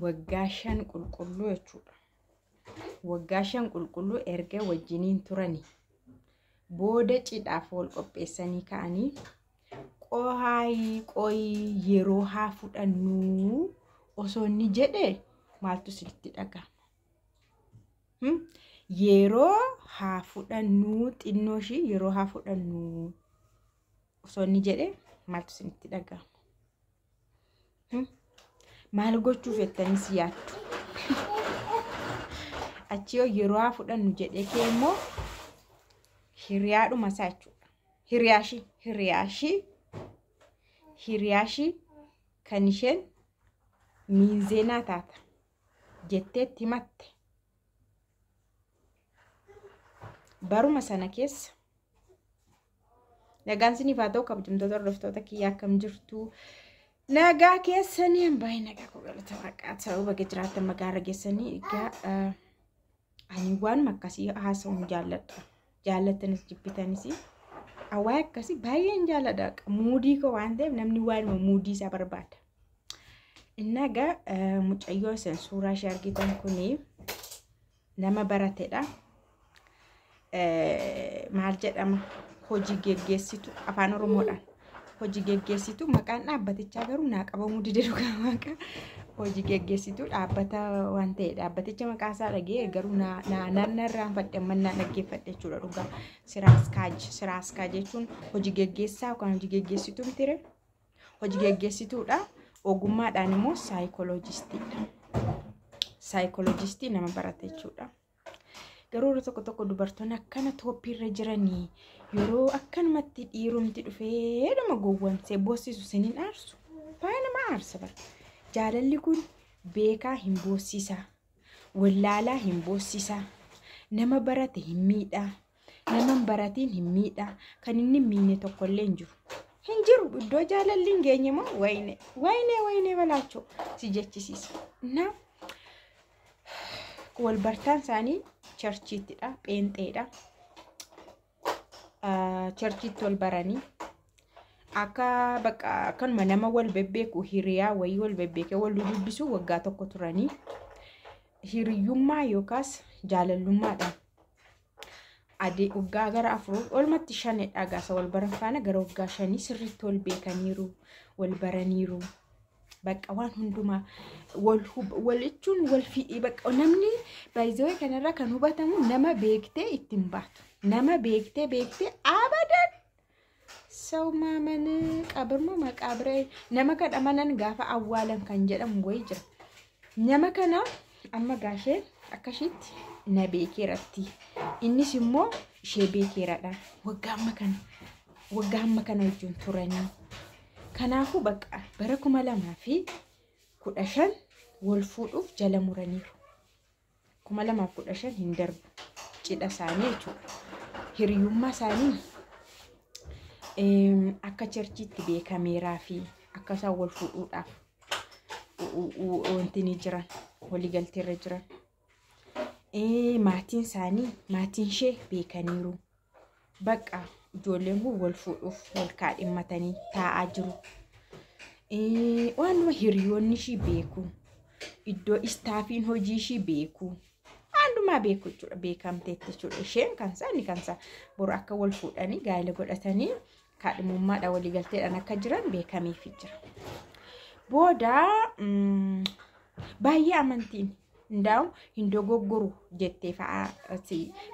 waggaashan qulqulluu jechuudha. Waggaashan qulqulluu erga wajjiniin turani booda cidhaaf wal qopheessanii ka'anii qoyi yeroo haa fudhannu osoo inni jedhe maaltu sitti dhaga'ama? Yeroo haa fudhannu xinnoo ishii yeroo haa fudhannu osoo inni jedhe maaltu sitti dhaga'ama? Maal gochuuf jettanii si yaaddu? Achii yeroo haa fudhannu jedhee kee immoo hiriyaadhuma isaa jechuudha. Hiriyaashii kan isheen miinzeenaa taata jetteetti himatte. Baruma sana keessa nagaan siniif haa ta'u kabajamtoota hordoftoota kiyyaa akkam jirtu? Nagaa keessanii baay'ee nagaa kogalata waaqaa ta'uu baga jiraatan magaala keessanii egaa ani waan makkasii haasa'uun jaalladha. Jaallatanis jibbitanis awwaay akkasii baay'een jaalladha. Muudii koo waan ta'eef namni waan muudii isaa barbaada. Innaga mucayyoo san suuraa ishee argitan kuni nama baratedha. Maal jedhama? Hojii geggeessitu afaan Oromoodhaan. Hojii geggeessitu maqaan dhaabbatichaa garuu naa qabamuu dide dhugaa waaqa. Hojii geggeessitu dhaabbata waan ta'e dhaabbaticha maqaa isaa dhagee garuu naannarraan fadhe mannaa dhaggeeffadhe jechuudha dhugaa. Siraaskaaj jechuun hojii geggeessaa yookaan hojii geggeessitu mitire. Hojii geggeessituudha. Ogummaadhaan immoo saayikolojistiidha. Saayikoloojistii nama barate jechuudha. Garuu tokko dubartoonni akkana tooppiirra jiranii yeroo akkanumatti dhiirumti dhufee nama gowwamsee boosisu siniin aarsu. Baay'ee nama aarsa bara. Jaalalli kun beekaa hin boosisaa. Wallaalaa hin boosisaa. Nama barate hin miidhaa. Nama baratiin hin miidhaa. Kan inni miine tokkollee hin jiru. Hin jiru iddoo jaalalli hin geenye moo wayne balaachoo si jechisiisa. Na wal bartaan isaanii churchiittidha, pheenxeedha. Churchiitti wal baranii akka bakka akkanuma nama wal bebbeeku hiriyaa wayii wal bebbeekee wal dubbisu waggaa tokko turanii hiriyyummaa yookaas jaalallummaadhaan adii waggaa gara afur olmatti shanedha gaasa wal baran faana gara waggaa shanii sirriitti wal beekaniiru wal baraniiru. Bakka waan hundumaa wal jechuun wal fi'ii bakka namni baay'ee kanarraa kan hubatamu nama beektee ittiin baatu. Nama beektee abadan sawma mana qabruma maqabree nama kadhamanan gaafa awwaalan kan jedhamu wayi jira. Nama kana amma gaashee akkasitti na beekeeratti. Innis immoo ishee beekeeradha. Waggaa amma kana wajjin turanii. Kanaafuu bakka bara 2015 wal fuudhuuf jala muraniiru. 2015 hin darbu cidha isaanii jechuudha. Hiriyummaa isaanii akka churchiitti beekameeraa fi akka isaan wal fuudhuudhaaf wanti ni jiran waliigalteerra jiran. Maatiin isaanii maatiin ishee beekaniiru. Bakka ijoolleen kun wal fuudhuuf wal kaadhimmatanii taa'aa jiru. Waanuma hiriyoonni ishii beeku. Iddoo istaafiin hojii ishii beeku. Waanuma beeku jechuudha beekamteetti jechuudha. Isheen kansaa boru akka wal fuudhanii gaa'ela godhatanii kaadhimummaadhaan waliigalteedhaan akka jiran beekameef jira. Booda baay'ee amantiin ndaa'u hin dogoggoru jettee fa'aa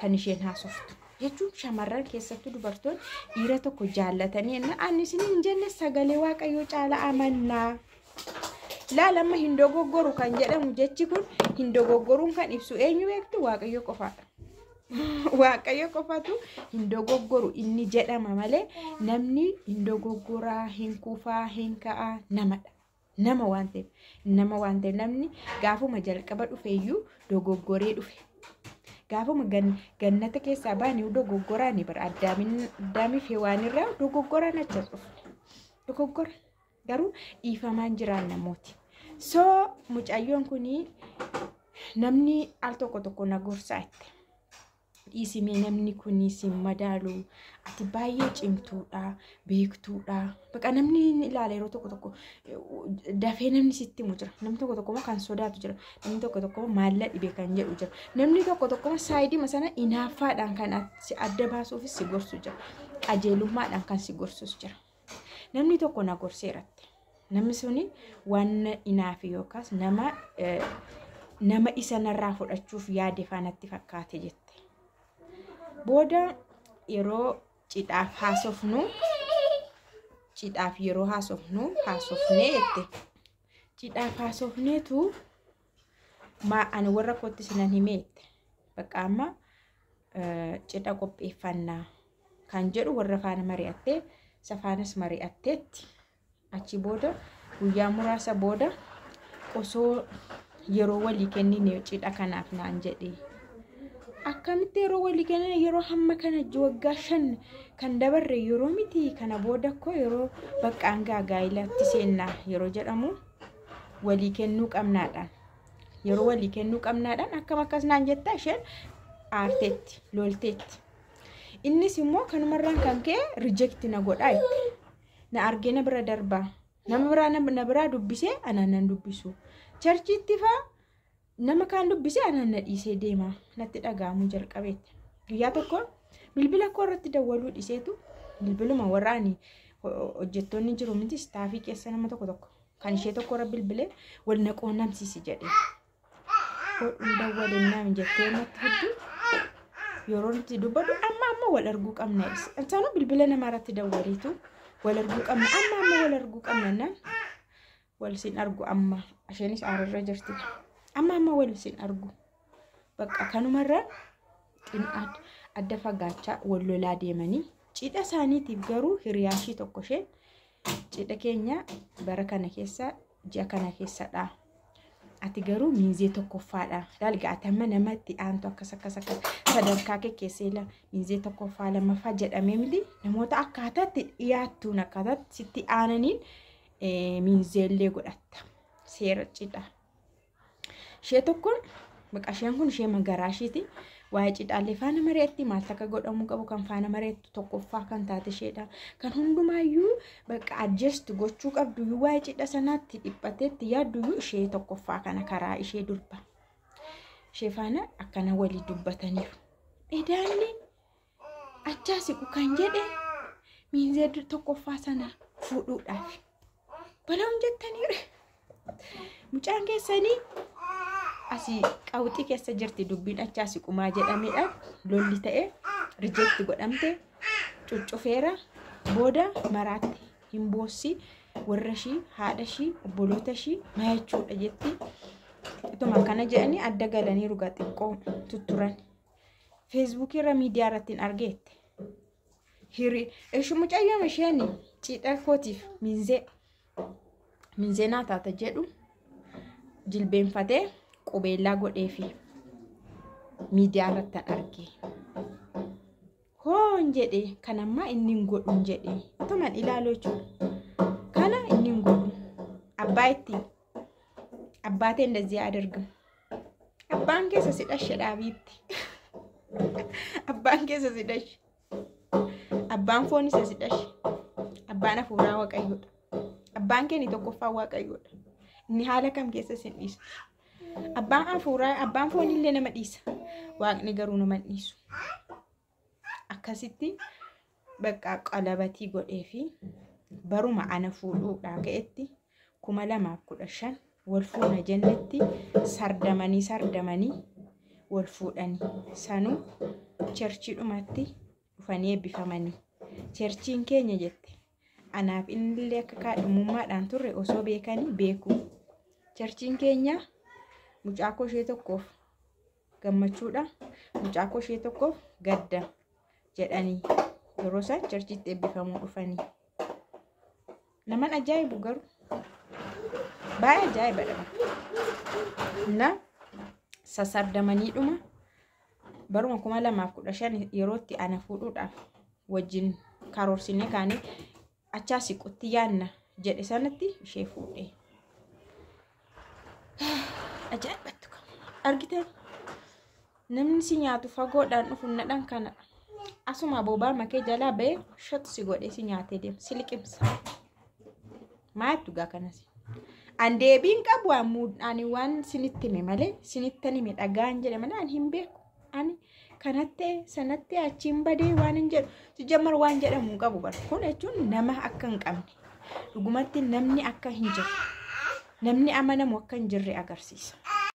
kan isheen haasoftu. Jechuun shamarran keessattuu dubartoonni dhiira tokko jaallatanii ani isin hin jenne sagalee waaqayyoo caala amannaa. Laalamma hin dogoggoru kan jedhamu jechi kun hin dogoggoruun kan ibsu eenyu beektu waaqayyo qofaadha. Waaqayyo qofaatu hin dogoggoru inni jedhama malee namni hin dogoggoraa hin kufaa hin ka'aa namadha. Nama waan ta'eef namni gaafuma jalqaba dhufeeyyuu dogoggoree dhufe. Gaafuma gannata keessaa baanii dogoggoraani bara addaamii fi waan irraa dogoggoraan achi dhufe. Dogoggora garuu dhiifamaan jiraan namooti. So mucayyoon kuni namni al tokko na gorsaa itti. dhiisimee namni kunis hin madaalu ati baay'ee cimtuudha beektuudha baqa namni ilaala yeroo tokko dafee namni sitti himu jira namni tokko kan sodaatu jira namni tokko maalla dhibee kan jedhu jira namni tokko saayidii masana inaaffaadhaan kan adda baasuufis si gorsu jira qajeelummaadhaan kan si gorsus jira namni tokko na gorseeratti namni suni waan inaafi yookaas nama isa narraa fudhachuuf yaade faanatti fakkaate jette. Booda yeroo cidhaaf haasofnu haasofnee jette cidhaaf haasofneetu ani warra kootti sinan himeette bakka amma cidha qopheeffannaa kan jedhu warra faana mari'attee safaanas mari'atteetti achi booda guyyaa muraasa booda osoo yeroo walii kennine cidha kanaaf naan jedhe akkamitti yeroo walii kennine yeroo hamma kana waggaa 5 kan dabarre yeroo miti kana booda ko yeroo baqqaan gaa'ilatti seenna yeroo jedhamu walii kennuu qabnaadhaan yeroo walii kennuu qabnaadhaan akkam akkas naan jetta isheen aarteetti lolteetti innis immoo kanumarraan kan ka'e reject na godhaa na argee na bira darbaa nama biraa dubbisee anaan nan dubbisu charchiitti faa nama kaan dubbisee anaan na dhiisee deema natti dhaga'amuu jalqabeetti guyyaa tokko bilbila koo irratti dawwaluu dhiiseetu bilbiluma warraani hojjettoonni jiru miti staafii keessa nama tokko kan ishee tokko irra bilbilee wal na quunnamsiisi jedhee hodhuun dawwalennaan jettee natti hedduu yeroo nuti dubbadu amma wal arguu qabna isaanuu bilbila nama irratti dawwaliitu wal arguu qabna amma wal arguu qabna wal sin argu amma isheenis aararra jirti amma wal sin argu bakka kanumarra xin'aad adda fagaachaa wal lolaa deemanii cidha isaaniitiif garuu hiriyaashii tokko isheen cidha keenya bara kana keessa ji'a kana keessadha ati garuu miinzee tokkoffaadha dalga ati amma namatti aantu akkas sadarkaa keessa miinzee tokkoffaa lamaffaa jedhamee miti namoota akkaataatti dhiyaattuun akkaataatti sitti aananiin miinzeellee godhatta seera cidha ishee tokkoon baqa isheen kun ishee magaraashiiti waa'ee cidhaallee faana mareetti maal akka godhamu qabu kan faana mareettu tokkoffaa kan taate isheedha kan hundumaayyuu baqa adjust gochuu qabdu waa'ee cidha sanaatti dhiphateetti yaaddu ishee tokkoffaa kana karaa ishee durba ishee faana akkana walii dubbataniiru edaanni achaa siqu kan jedhe miinzee tokkoffaa sana fuudhuudhaaf balaan jettaniire mucaan keessanii asii qawxii keessa jirti dubbiin achaa siqumaa jedhamedha lolli ta'e reject godhamte cuccufeera booda maraatti hin boossi warra shii haadha shii obboloota shii maayachuudha jetti ituma kana jedhanii adda galanii rugaa xiqqoo tutturan Facebook irra miidiyaa irratti argeette hiri ishu mucayyoo isheen cidha kootiif miinzee naa taata jedhu jilbeenfatee qubeellaa godhee fi miidiyaa irratti argee hoon jedhee kanammaa inni hin godhuun jedhee tuman ilaaloo jechuudha kana inni hin godhu abbaatee እንደዚህ አደርግም abbaan keessa si dhashe dhaabiitti abbaan keessa si dhashe abbaan foon isa si dhashe abbaan hafuuraa waaqayyoodha abbaan keeni tokkoffaa waaqayyoodha inni haala kam keessa sin dhiisa abbaan hafuuraa abbaan foon illee nama dhiisa waaqni garuu nama dhiisu akkasitti bakka qalabatii godhee fi baruma ana fuudhuudhaa ka'etti 2015 wal fuuna jennetti sardamanii wal fuudhanii sanuu cherchii dhumatti dhufanii eebbifamanii cherchiin keenya jette anaaf innillee akka kaadhimummaadhaan turre osoo beekanii beeku cherchiin keenya mucaakoo ishee tokkoof gammachuudha mucaakoo ishee tokkoof gadda jedhanii yeroo isaan cherchiitti eebbifamuu dhufanii naman ajaa'ibu garuu baay'ee ajaa'ibadha na sasardamanii dhuma baruma 2015 yerootti ana fuudhuudhaaf wajjin karoorsinee kaanii achaa siqutti yaanna jedhe sanatti ishee fuudhee ajaa'ibattu argitan namni si nyaatu fagoodhaan dhufunnadhaan kana asuma boobaa makee jalaa ba'ee shot si godhee si nyaatee deema si liqimsa maattu gaa kanas an deebiin qabu ani waan sinitti hime malee sinitti hime dhagaan jedhe malee ani hin beeku ani kanatti sanatti achiin badee waan hin jedhu si jammar waan jedhamu qabu bar kun jechuun nama akka hin qabne dhugumatti namni akka hin jirre namni amanamu akka hin jirre agarsiisa.